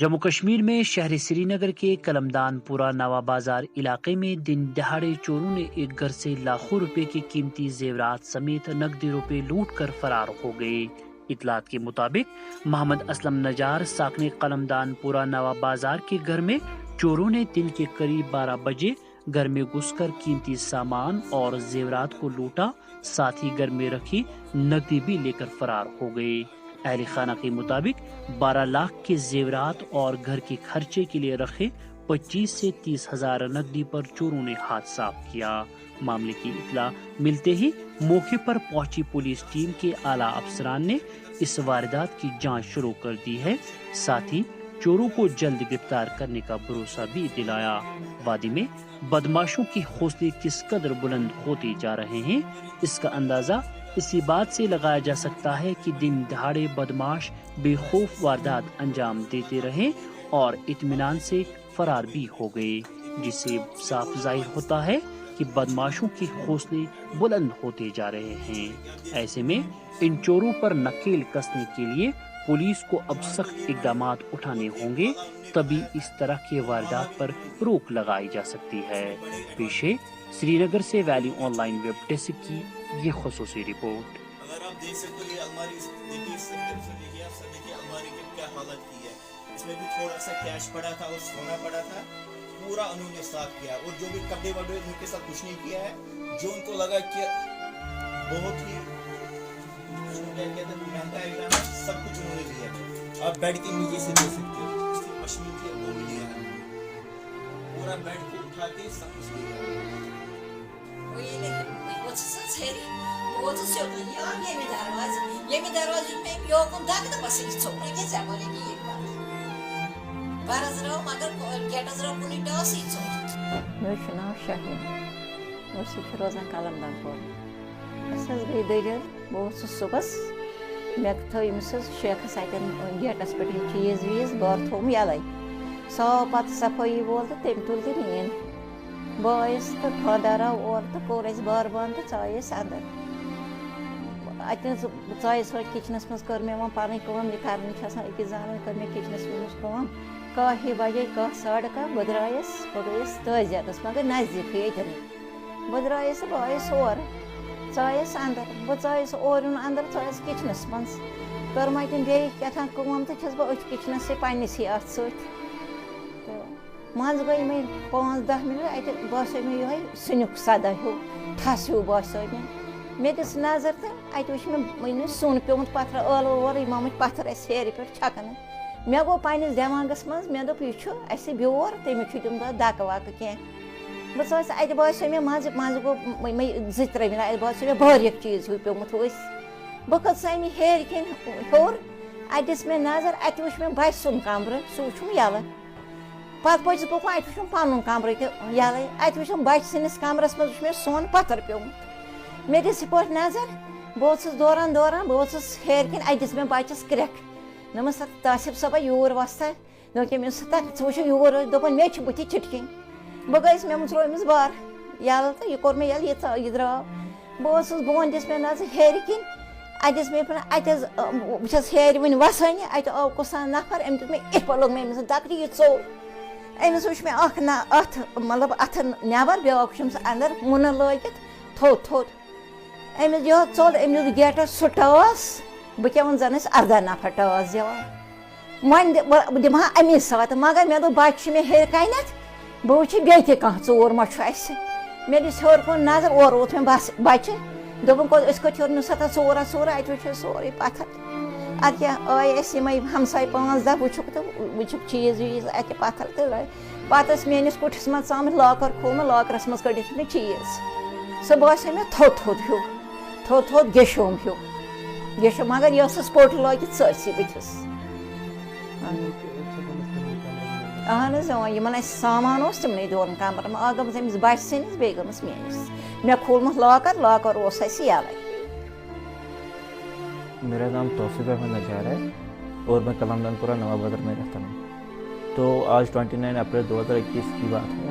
جموں کشمیر میں شہر سری نگر کے کلمدان پورہ نوا بازار علاقے میں دن دہاڑے چوروں نے ایک گھر سے لاکھوں روپے کی قیمتی زیورات سمیت نقدی روپے لوٹ کر فرار ہو گئے۔ اطلاعات کے مطابق محمد اسلم نجار ساکن قلمدان پورہ نوا بازار کے گھر میں چوروں نے دن کے قریب 12 بجے گھر میں گھس کر قیمتی سامان اور زیورات کو لوٹا، ساتھ ہی گھر میں رکھی نقدی بھی لے کر فرار ہو گئے۔ اہل خانہ کے مطابق 12 لاکھ کے زیورات اور گھر کے خرچے کے لیے رکھے 25 سے 30 ہزار نقدی پر چوروں نے ہاتھ صاف کیا۔ معاملے کی اطلاع ملتے ہی موقع پر پہنچی پولیس ٹیم کے اعلیٰ افسران نے اس واردات کی جانچ شروع کر دی ہے، ساتھ ہی چوروں کو جلد گرفتار کرنے کا بھروسہ بھی دلایا۔ وادی میں بدماشوں کے حوصلے کس قدر بلند ہوتے جا رہے ہیں، اس کا اندازہ اسی بات سے لگایا جا سکتا ہے کہ دن دہاڑے بدماش بے خوف واردات انجام دیتے رہے اور اطمینان سے فرار بھی ہو گئے، جس سے صاف ظاہر ہوتا ہے کہ بدماشوں کے حوصلے بلند ہوتے جا رہے ہیں۔ ایسے میں ان چوروں پر نکیل کسنے کے لیے پولیس کو اب سخت اقدامات اٹھانے ہوں گے، تبھی اس طرح کے واردات پر روک لگائی جا سکتی ہے۔ پیش ہے سری نگر سے valley online web desk کی یہ خصوصی رپورٹ۔ اگر آپ دیکھ سکتے ہو یہ الماری دیکھیے، اس طریقے سے دیکھیے، آپ سب دیکھیے الماری کی کیا حالت کی ہے۔ اس میں بھی تھوڑا سا کیش پڑا تھا اور سونا پڑا تھا، پورا انہوں نے صاف کیا، اور جو بھی کپڑے وپڑے ان کے ساتھ کچھ نہیں کیا ہے، جو ان کو لگا کہ بہت ہی مہنگا ایٹم ہے، سب کچھ انہوں نے لیا۔ آپ بیڈ کے نیچے سے دیکھ سکتے ہو، اس کی مشین کی وہ بھی لیا ہے، پورا بیڈ کو اٹھا کے سب کچھ لیا ہے۔ نام شاہین روزان قلمدان پور گئی دلیل بہت صبح مے تھوس شیخس اتن گیٹس پہ چیز ویز بہت تھوم یلے سو پتہ صفائی وول تو تم تل تہ نین بس تو خاندار آو اور تو کور اس بار بند تو ژایس اندر اتن ژایس ہو کچنس مز کر مے وۄنۍ پنٕنۍ کٲم یہ کرنی أکِس زنان کر مے کچنس منٛز کٲم 1 بجے 1 ساڑٕ 1 بہٕ درٛایس بہٕ گٔیس تٲجیتس مگر نزدیٖکٕے ییٚتٮ۪ن بہٕ درٛایس بہٕ آیس اور ژایس اندر بہٕ ژایس اور یُن اندر ژایس کچنس منٛز کٔرم اتٮ۪ن بیٚیہِ کیٛاتھام کٲم تہٕ چھس بہٕ أتھۍ کچنسٕے پننسٕے اتھ سۭتۍ تہٕ منٛزٕ گٔے مےٚ 5-10 مِنٹ اتہِ باسیو مےٚ یِہوے سِنیُک صدا ہیوٗ ٹھس ہیوٗ باسیو مےٚ دِژ نظر تہٕ اتہِ وٕچھ مےٚ سۄن پیومُت پتھرٕ ٲلوٕ اورٕ یِم آمٕتۍ پتھر اسہِ ہیرِ پٮ۪ٹھ چھکنہٕ مےٚ گوٚو پننِس دٮ۪ماغس منٛز مےٚ دوٚپ یہِ چھُ اسہِ بیور تٔمِس چھُ تمہِ دۄہ دکہٕ وکہٕ کینٛہہ بہٕ ژاس اتہِ باسیو مےٚ منٛزٕ گوٚو مےٚ 2-3 مِنٹ اتہِ باسیو مےٚ باریک چیٖز ہیوٗ پیومُت ؤسۍ بہٕ کھٔژ اَمہِ ہیرِ کِنۍ ہیوٚر اتہِ دِژ مےٚ نظر اتہِ وٕچھ مےٚ بچہِ سُنٛد کمرٕ سُہ وٕچھُم یلہٕ پتہٕ پٔچِس بہٕ اتہِ وٕچھُم پنُن کمرٕ تہِ یلے اتہِ وٕچھُم بچہِ سٕنٛدِس کمرس منٛز وٕچھ مےٚ سۄن پتھر پیومُت مےٚ دِژ یِتھ پٲٹھۍ نظر بہٕ ؤژھٕس دوران بہٕ ؤژھٕس ہیرِ کِنۍ اتہِ دِژ مےٚ بچس کرٛٮ۪کھ دوٚپمس تاسِف صٲبا یوٗر وۄستا دوٚپُن أمِس ژٕ وٕچھُکھ یوٗر دوٚپُن مےٚ چھِ بٕتھِ چِٹکِنۍ بہٕ گٔیس مےٚ ترٛوو أمِس بار یلہٕ تہٕ یہِ کوٚر مےٚ ییٚلہٕ یہِ درٛاو بہٕ ؤژھٕس بۄن دِژ مےٚ نظر ہیرِ کِنۍ اتہِ دِژ مےٚ اتہِ حظ بہٕ چھس ہیرِ وٕنہِ وسٲنی اتہِ آو کُسان نفر أمۍ دیُت مےٚ یِتھ پٲٹھۍ لوٚگ مےٚ أمِس دکرِ یہِ ژوٚل أمِس وٕچھ مےٚ اکھ اتھٕ مطلب اتھٕ نٮ۪بر بیٛاکھ وٕچھمس اندر مُنہٕ لٲگِتھ تھوٚد أمِس یہِ ژوٚل أمۍ دیُت گیٹس سُہ ٹاس بہٕ کیٛاہ وَنہٕ زن ٲسۍ 18 نفر ٹاس دِوان وۄنۍ بہٕ دِمہٕ ہا امی ساتہٕ مگر مےٚ دوٚپ بچہِ چھِ مےٚ ہیٚرِ کَنٮ۪تھ بہٕ وٕچھِ بیٚیہِ تہِ کانٛہہ ژوٗر ما چھُ اَسہِ مےٚ دِژ ہیوٚر کُن نظر اورٕ ووت مےٚ بس بچہِ دوٚپُن أسۍ کھٔتۍ ہیوٚر نِس ژوٗرا اَتہِ وٕچھ اَسہِ سورُے پتھر اَدٕ کیٛاہ آیہِ اَسہِ یِمے ہمساے 5-10 وٕچھُکھ تہٕ وٕچھُکھ چیٖز ویٖز اَتہِ پتھر تہٕ پتہٕ ٲسۍ میٲنِس کُٹھِس منٛز ژامٕتۍ لاکر کھوٗلمُت لاکرس منٛز کٔڑِتھ مےٚ چیٖز سُہ باسیو مےٚ تھوٚد گیشوم ہیوٗ مگر یہِ ٲسٕس پوٚٹ لٲگِتھ سٲرسٕے بٕتھِس اہن حظ یِمن اَسہِ سامان اوس تِمنٕے 2 کمرن اکھ گٔمٕژ أمِس بچہِ سٕنٛدِس بیٚیہِ گٔمٕژ میٲنِس مےٚ کھوٗلمُت لاکر اوس اَسہِ یلے میرا نام توصیف احمد نجار ہے اور میں قلمدان پورہ نوا بازار میں رہتا ہوں۔ تو آج 29 اپریل 2021 کی بات ہے۔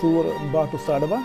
4 to 12:30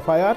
FIR,